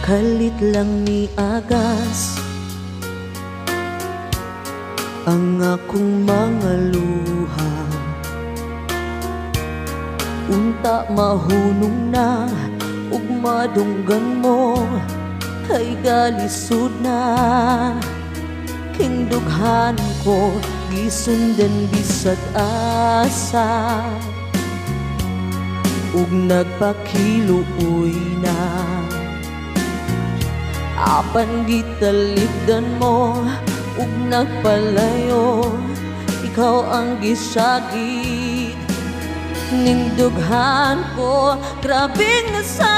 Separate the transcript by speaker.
Speaker 1: Kalit lang ni Agas ang akong mga luha. Unta mahunong na ug madunggan mo kay galisod na. Kindughan ko gisundan bisag asa ug nagpakiluoy na. Apan gitalipdan mo ug nagpalayo, ikaw ang gisagit ning dughan ko. Grabe nga sa